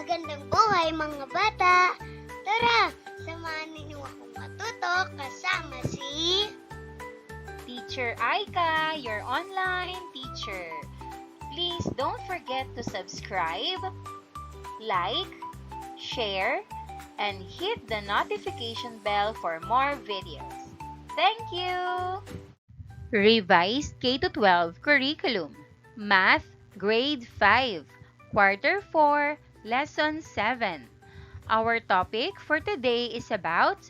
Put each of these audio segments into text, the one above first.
Magandang buhay mga bata! Tara, samahan ninyo akong matuto kasama si Teacher Aika, your online teacher. Please don't forget to subscribe, like, share, and hit the notification bell for more videos. Thank you! Revised K-12 Curriculum Math Grade 5 Quarter 4 Lesson 7. Our topic for today is about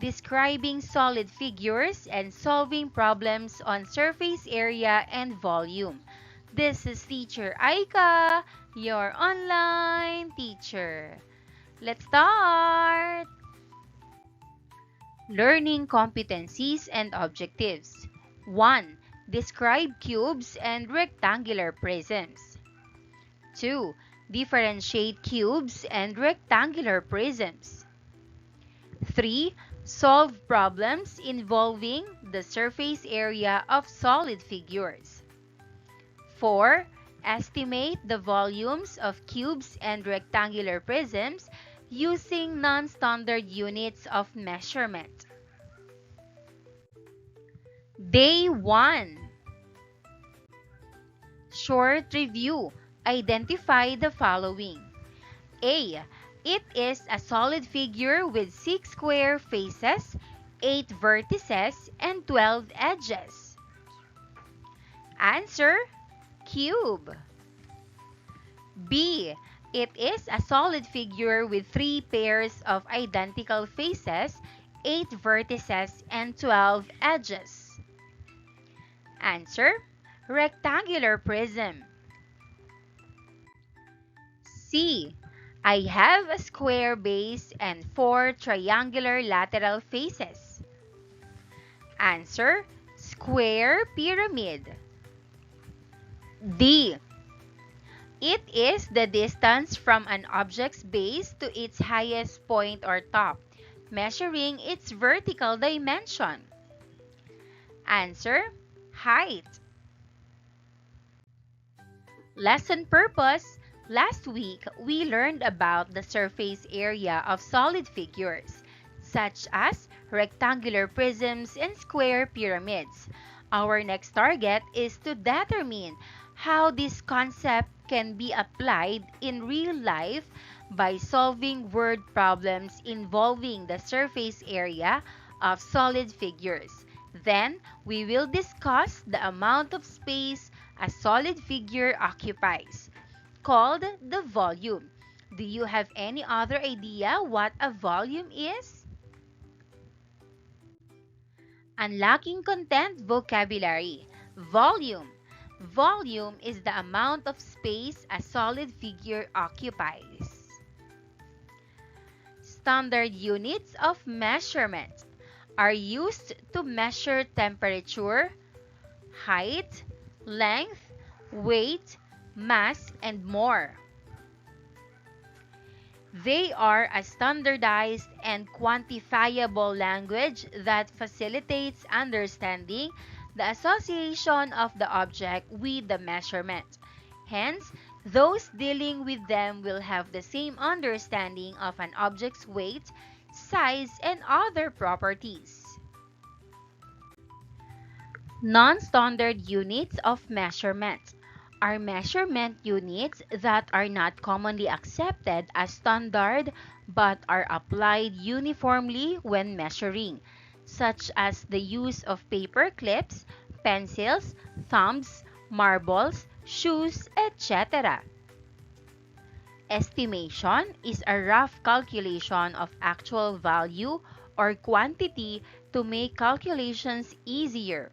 describing solid figures and solving problems on surface area and volume. This is Teacher Aika, your online teacher. Let's start! Learning competencies and objectives. 1. Describe cubes and rectangular prisms. 2. Differentiate cubes and rectangular prisms. 3. Solve problems involving the surface area of solid figures. 4. Estimate the volumes of cubes and rectangular prisms using non-standard units of measurement. Day 1. Short review. Identify the following. A. It is a solid figure with 6 square faces, 8 vertices, and 12 edges. Answer: cube. B. It is a solid figure with 3 pairs of identical faces, 8 vertices, and 12 edges. Answer: rectangular prism. C. I have a square base and 4 triangular lateral faces. Answer: square pyramid. D. It is the distance from an object's base to its highest point or top, measuring its vertical dimension. Answer: height. Lesson purpose. Last week, we learned about the surface area of solid figures, such as rectangular prisms and square pyramids. Our next target is to determine how this concept can be applied in real life by solving word problems involving the surface area of solid figures. Then, we will discuss the amount of space a solid figure occupies, called the volume. Do you have any other idea what a volume is? Unlocking content vocabulary. Volume. Volume is the amount of space a solid figure occupies. Standard units of measurement are used to measure temperature, height, length, weight, mass, and more. They are a standardized and quantifiable language that facilitates understanding the association of the object with the measurement. Hence, those dealing with them will have the same understanding of an object's weight, size, and other properties. Non-standard units of measurement are measurement units that are not commonly accepted as standard but are applied uniformly when measuring, such as the use of paper clips, pencils, thumbs, marbles, shoes, etc. Estimation is a rough calculation of actual value or quantity to make calculations easier.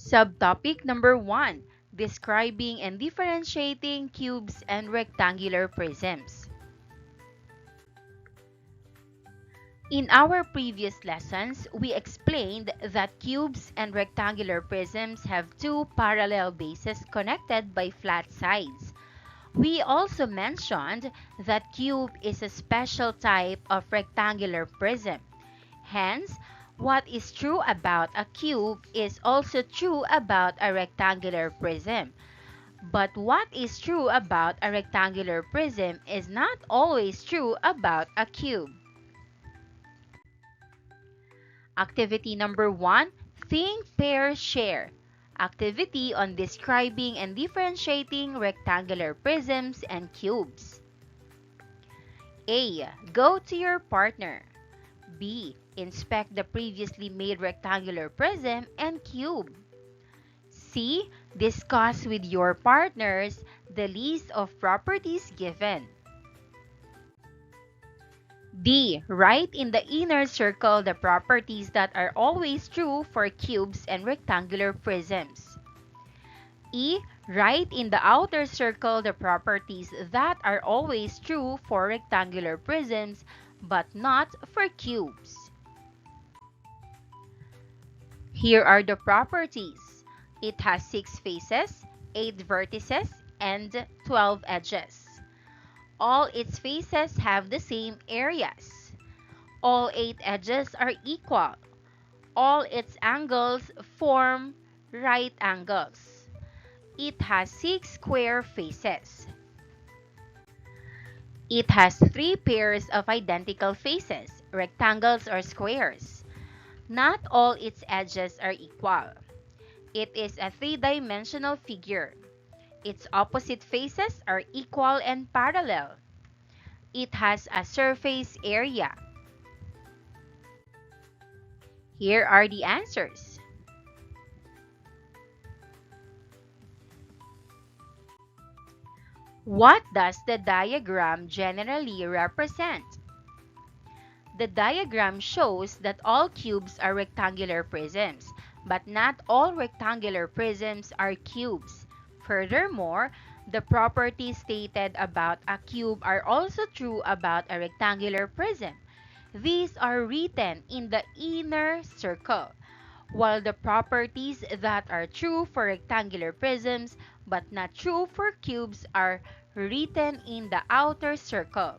Subtopic number 1. Describing and differentiating cubes and rectangular prisms. In our previous lessons, we explained that cubes and rectangular prisms have 2 parallel bases connected by flat sides. We also mentioned that cube is a special type of rectangular prism. Hence, what is true about a cube is also true about a rectangular prism. But what is true about a rectangular prism is not always true about a cube. Activity number 1, think, pair, share. Activity on describing and differentiating rectangular prisms and cubes. A. Go to your partner. B. Inspect the previously made rectangular prism and cube. C. Discuss with your partners the list of properties given. D. Write in the inner circle the properties that are always true for cubes and rectangular prisms. E. Write in the outer circle the properties that are always true for rectangular prisms but not for cubes. Here are the properties. It has 6 faces, 8 vertices, and 12 edges. All its faces have the same areas. All 8 edges are equal. All its angles form right angles. It has 6 square faces. It has 3 pairs of identical faces, rectangles or squares. Not all its edges are equal. It is a 3-dimensional figure. Its opposite faces are equal and parallel. It has a surface area. Here are the answers. What does the diagram generally represent? The diagram shows that all cubes are rectangular prisms, but not all rectangular prisms are cubes. Furthermore, the properties stated about a cube are also true about a rectangular prism. These are written in the inner circle, while the properties that are true for rectangular prisms but not true for cubes are written in the outer circle.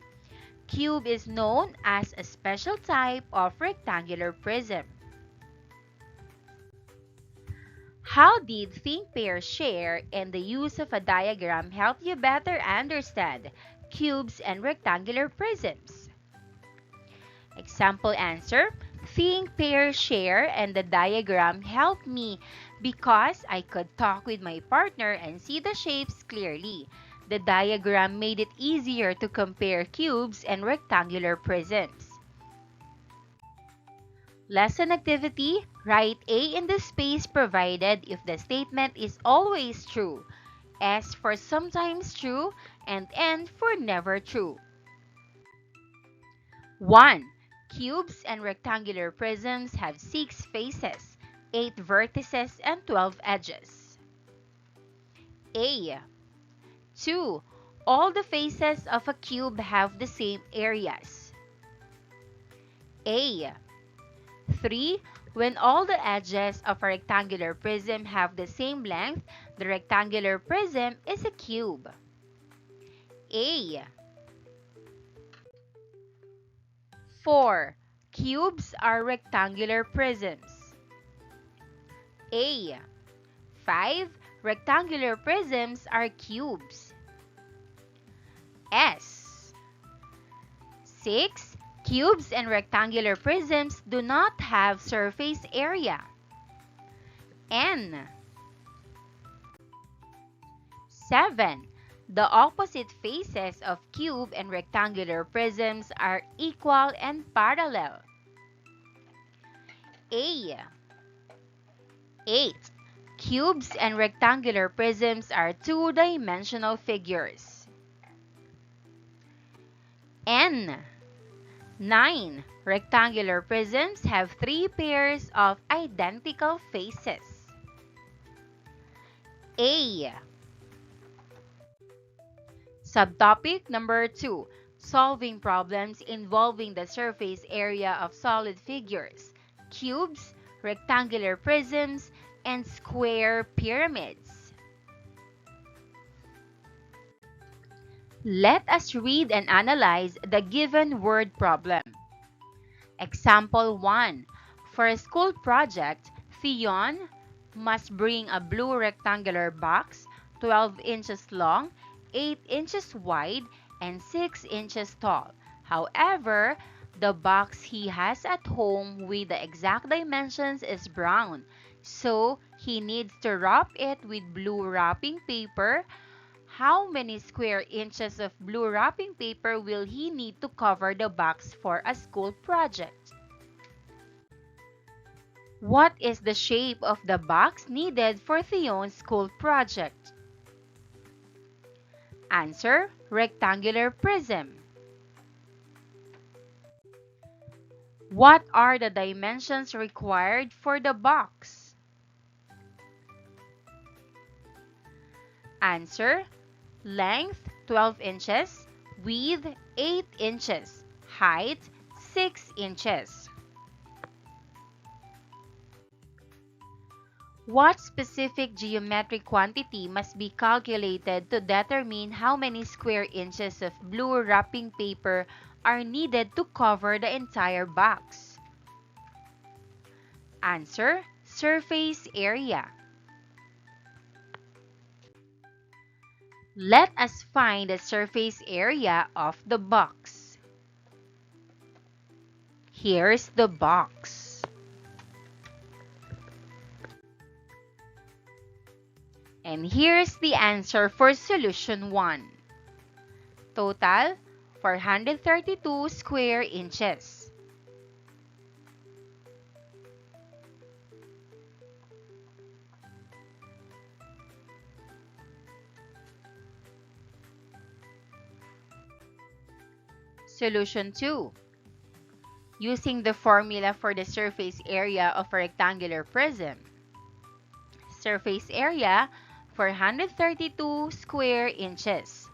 Cube is known as a special type of rectangular prism. How did think, pair, share and the use of a diagram help you better understand cubes and rectangular prisms? Example answer: think, pair, share and the diagram helped me because I could talk with my partner and see the shapes clearly. The diagram made it easier to compare cubes and rectangular prisms. Lesson activity: write A in the space provided if the statement is always true, S for sometimes true, and N for never true. 1. Cubes and rectangular prisms have 6 faces, 8 vertices, and 12 edges. A. 2. All the faces of a cube have the same areas. A. 3. When all the edges of a rectangular prism have the same length, the rectangular prism is a cube. A. 4. Cubes are rectangular prisms. A. 5. Rectangular prisms are cubes. S. 6. Cubes and rectangular prisms do not have surface area. N. 7. The opposite faces of cube and rectangular prisms are equal and parallel. A. 8. Cubes and rectangular prisms are 2-dimensional figures. N. 9. Rectangular prisms have 3 pairs of identical faces. A. Subtopic number 2. Solving problems involving the surface area of solid figures, cubes, rectangular prisms, and square pyramids. Let us read and analyze the given word problem. Example 1. For a school project, Theon must bring a blue rectangular box, 12 inches long, 8 inches wide, and 6 inches tall. However, the box he has at home with the exact dimensions is brown, so he needs to wrap it with blue wrapping paper. How many square inches of blue wrapping paper will he need to cover the box for a school project? What is the shape of the box needed for Theon's school project? Answer: rectangular prism. What are the dimensions required for the box? Answer: length 12 inches, width 8 inches, height 6 inches. What specific geometric quantity must be calculated to determine how many square inches of blue wrapping paper are needed to cover the entire box? Answer: surface area. Let us find the surface area of the box. Here's the box. And here's the answer for solution 1. Total: 432 square inches. Solution 2. Using the formula for the surface area of a rectangular prism. Surface area: 432 square inches.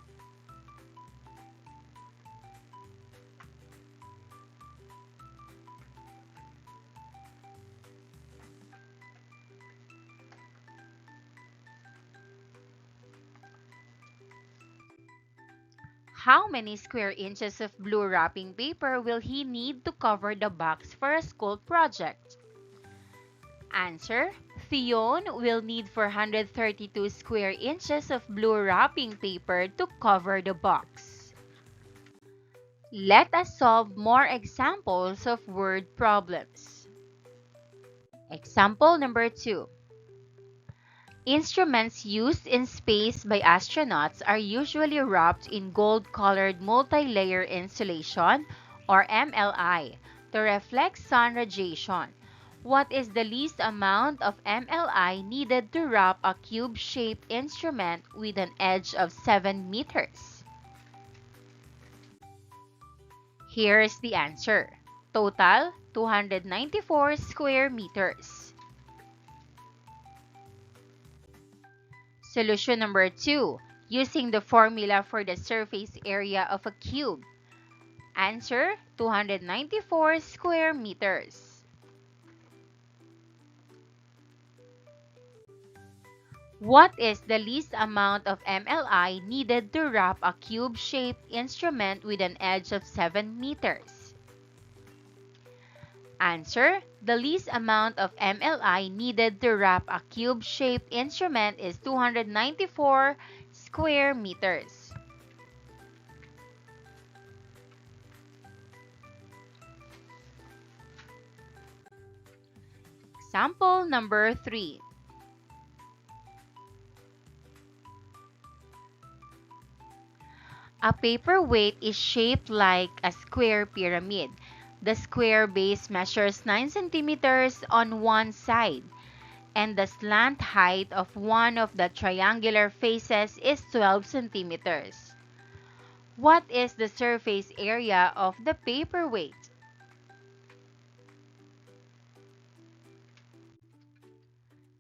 How many square inches of blue wrapping paper will he need to cover the box for a school project? Answer: Theon will need 432 square inches of blue wrapping paper to cover the box. Let us solve more examples of word problems. Example number 2. Instruments used in space by astronauts are usually wrapped in gold-colored multi-layer insulation, or MLI, to reflect sun radiation. What is the least amount of MLI needed to wrap a cube-shaped instrument with an edge of 7 meters? Here is the answer. Total: 294 square meters. Solution number 2. Using the formula for the surface area of a cube. Answer: 294 square meters. What is the least amount of MLI needed to wrap a cube-shaped instrument with an edge of 7 meters? Answer: the least amount of MLI needed to wrap a cube-shaped instrument is 294 square meters. Example number 3. A paperweight is shaped like a square pyramid. The square base measures 9 centimeters on one side, and the slant height of one of the triangular faces is 12 centimeters. What is the surface area of the paperweight?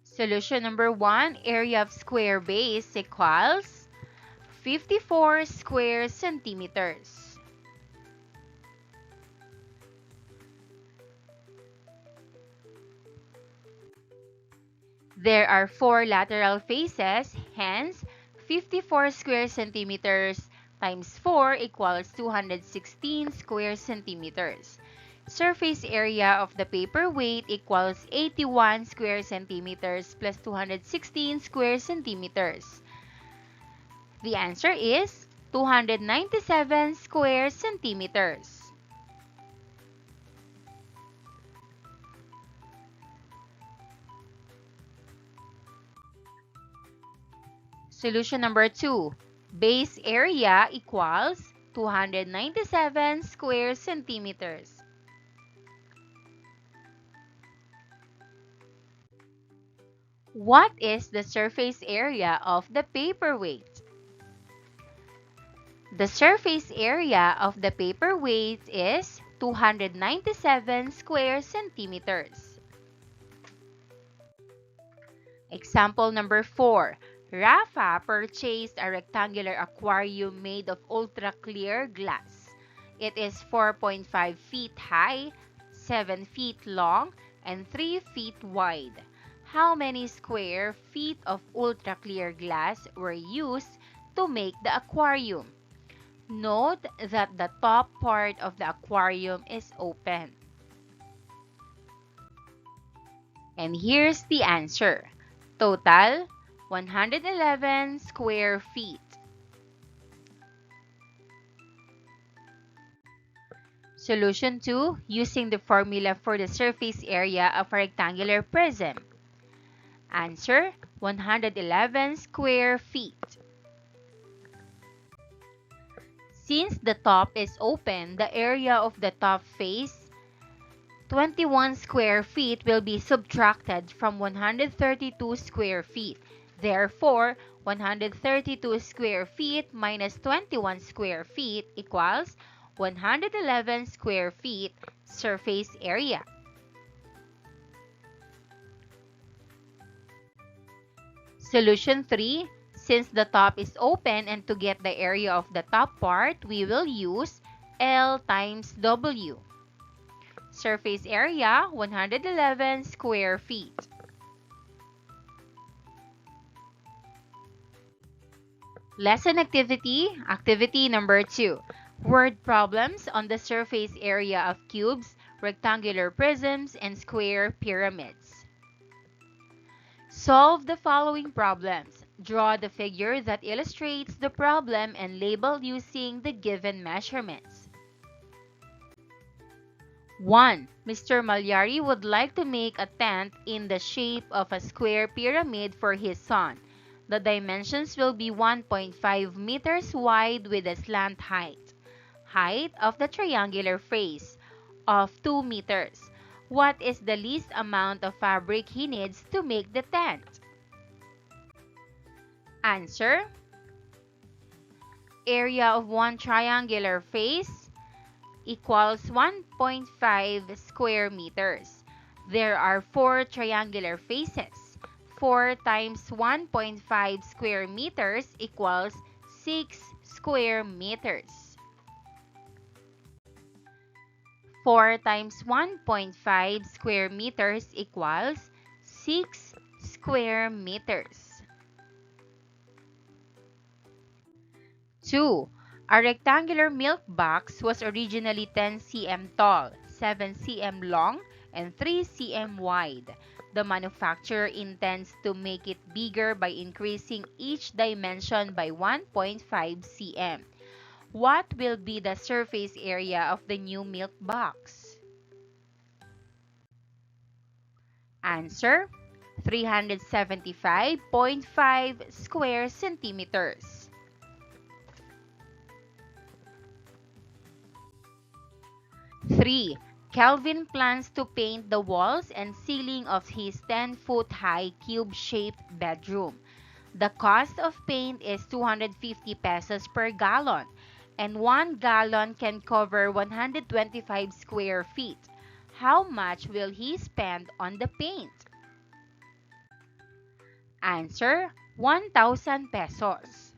Solution number 1. Area of square base equals 54 square centimeters. There are 4 lateral faces, hence 54 square centimeters times 4 equals 216 square centimeters. Surface area of the paperweight equals 81 square centimeters plus 216 square centimeters. The answer is 297 square centimeters. Solution number 2. Base area equals 297 square centimeters. What is the surface area of the paperweight? The surface area of the paperweight is 297 square centimeters. Example number 4. Rafa purchased a rectangular aquarium made of ultra-clear glass. It is 4.5 feet high, 7 feet long, and 3 feet wide. How many square feet of ultra-clear glass were used to make the aquarium? Note that the top part of the aquarium is open. And here's the answer. Total, 111 square feet. Solution 2, using the formula for the surface area of a rectangular prism. Answer, 111 square feet. Since the top is open, the area of the top face, 21 square feet, will be subtracted from 132 square feet. Therefore, 132 square feet minus 21 square feet equals 111 square feet surface area. Solution 3. Since the top is open and to get the area of the top part, we will use L times W. Surface area, 111 square feet. Lesson activity, activity number 2. Word problems on the surface area of cubes, rectangular prisms, and square pyramids. Solve the following problems. Draw the figure that illustrates the problem and label using the given measurements. 1. Mr. Malyari would like to make a tent in the shape of a square pyramid for his son. The dimensions will be 1.5 meters wide with a slant height. Height of the triangular face of 2 meters. What is the least amount of fabric he needs to make the tent? Answer. Area of one triangular face equals 1.5 square meters. There are 4 triangular faces. 4 times 1.5 square meters equals 6 square meters. 4 times 1.5 square meters equals 6 square meters. 2. A rectangular milk box was originally 10 cm tall, 7 cm long, and 3 cm wide. The manufacturer intends to make it bigger by increasing each dimension by 1.5 cm. What will be the surface area of the new milk box? Answer. 375.5 square centimeters. 3. Kelvin plans to paint the walls and ceiling of his 10-foot-high cube-shaped bedroom. The cost of paint is 250 pesos per gallon, and 1 gallon can cover 125 square feet. How much will he spend on the paint? Answer, 1,000 pesos.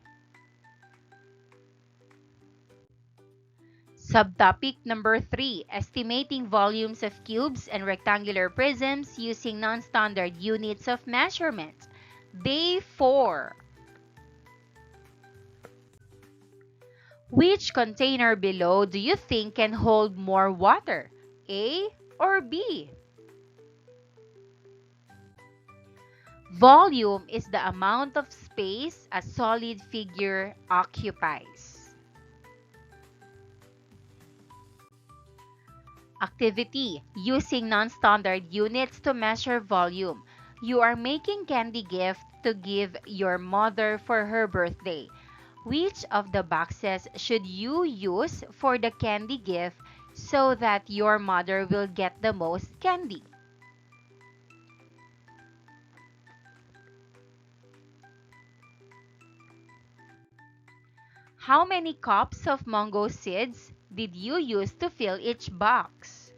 Subtopic number 3, estimating volumes of cubes and rectangular prisms using non-standard units of measurement. Day 4. Which container below do you think can hold more water? A or B? Volume is the amount of space a solid figure occupies. Activity: using non-standard units to measure volume. You are making candy gift to give your mother for her birthday. Which of the boxes should you use for the candy gift so that your mother will get the most candy? How many cups of mango seeds did you use to fill each box?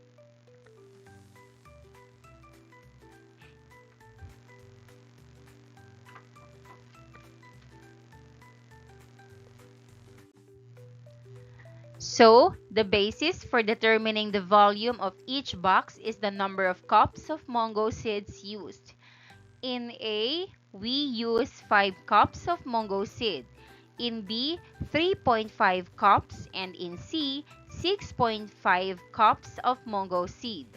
So, the basis for determining the volume of each box is the number of cups of mango seeds used. In A, we use 5 cups of mango seed. In B, 3.5 cups, and in C, 6.5 cups of mango seed.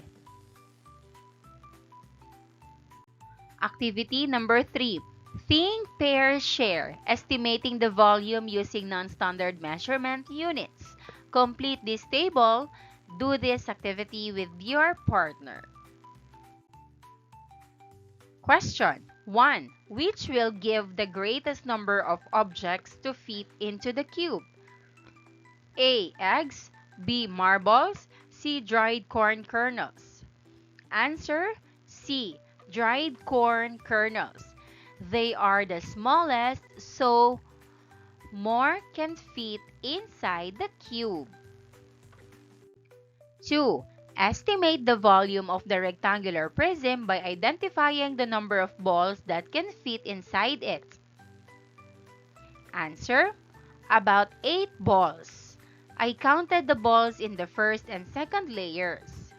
Activity number 3. Think, pair, share, estimating the volume using non-standard measurement units. Complete this table. Do this activity with your partner. Question 1. Which will give the greatest number of objects to fit into the cube? A. Eggs, B. Marbles, C. Dried corn kernels. Answer: C. Dried corn kernels. They are the smallest, so more can fit inside the cube. 2. Estimate the volume of the rectangular prism by identifying the number of balls that can fit inside it. Answer: about 8 balls. I counted the balls in the first and second layers.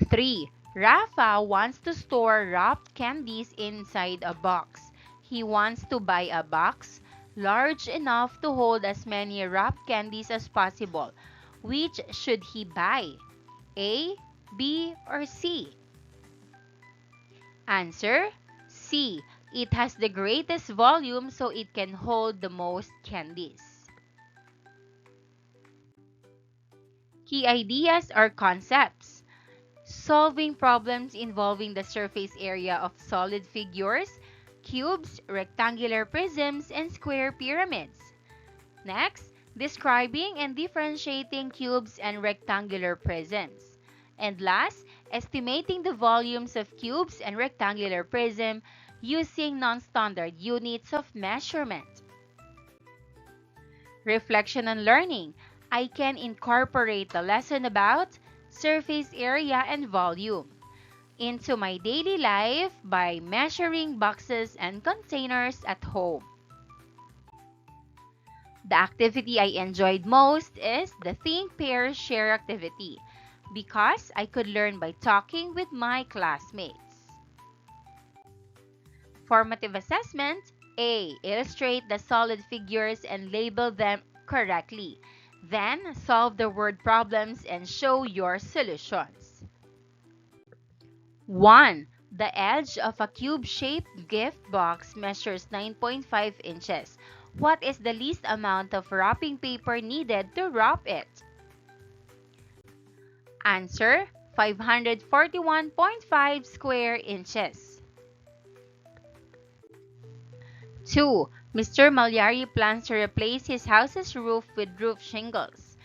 3. Rafa wants to store wrapped candies inside a box. He wants to buy a box large enough to hold as many wrapped candies as possible. Which should he buy? A, B, or C? Answer: C. It has the greatest volume, so it can hold the most candies. Key ideas or concepts: solving problems involving the surface area of solid figures, cubes, rectangular prisms, and square pyramids. Next, describing and differentiating cubes and rectangular prisms. And last, estimating the volumes of cubes and rectangular prism using non-standard units of measurement. Reflection on learning. I can incorporate the lesson about surface area and volume into my daily life by measuring boxes and containers at home. The activity I enjoyed most is the Think, Pair, Share activity because I could learn by talking with my classmates. Formative assessment: A. Illustrate the solid figures and label them correctly. Then, solve the word problems and show your solutions. 1. The edge of a cube-shaped gift box measures 9.5 inches. What is the least amount of wrapping paper needed to wrap it? Answer: 541.5 square inches. 2. Mr. Malyari plans to replace his house's roof with roof shingles.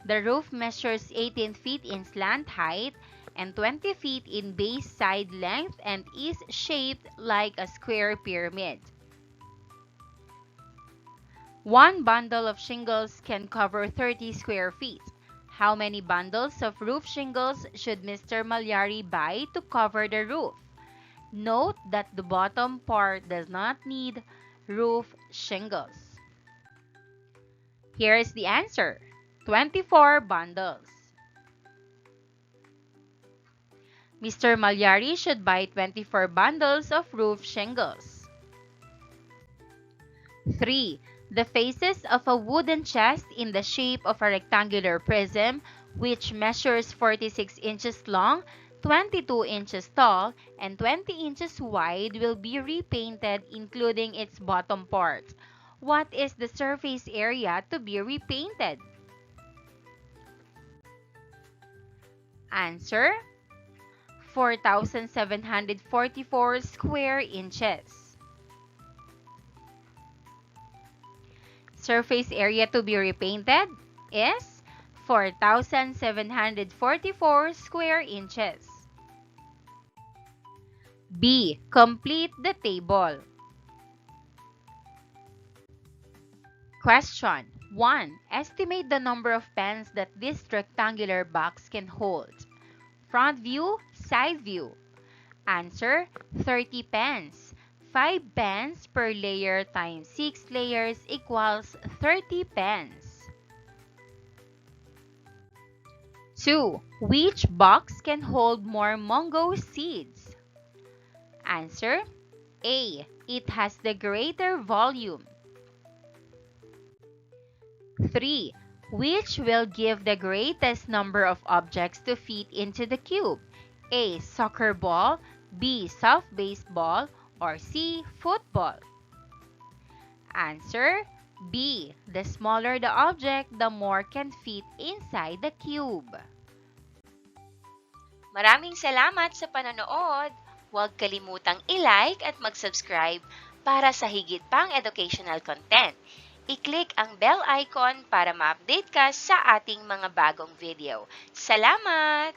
The roof measures 18 feet in slant height and 20 feet in base side length and is shaped like a square pyramid. One bundle of shingles can cover 30 square feet. How many bundles of roof shingles should Mr. Malyari buy to cover the roof? Note that the bottom part does not need roof shingles. Here is the answer: 24 bundles. Mr. Malyari should buy 24 bundles of roof shingles. 3. The faces of a wooden chest in the shape of a rectangular prism, which measures 46 inches long, 22 inches tall and 20 inches wide will be repainted including its bottom part. What is the surface area to be repainted? Answer: 4,744 square inches. Surface area to be repainted is 4,744 square inches. B. Complete the table. Question 1. Estimate the number of pens that this rectangular box can hold. Front view, side view. Answer: 30 pens. 5 pens per layer times 6 layers equals 30 pens. 2. Which box can hold more mango seeds? Answer: A. It has the greater volume. 3. Which will give the greatest number of objects to fit into the cube? A. Soccer ball, B. Soft baseball, or C. Football? Answer: B. The smaller the object, the more can fit inside the cube. Maraming salamat sa panonood! Huwag kalimutang i-like at mag-subscribe para sa higit pang educational content. I-click ang bell icon para ma-update ka sa ating mga bagong video. Salamat!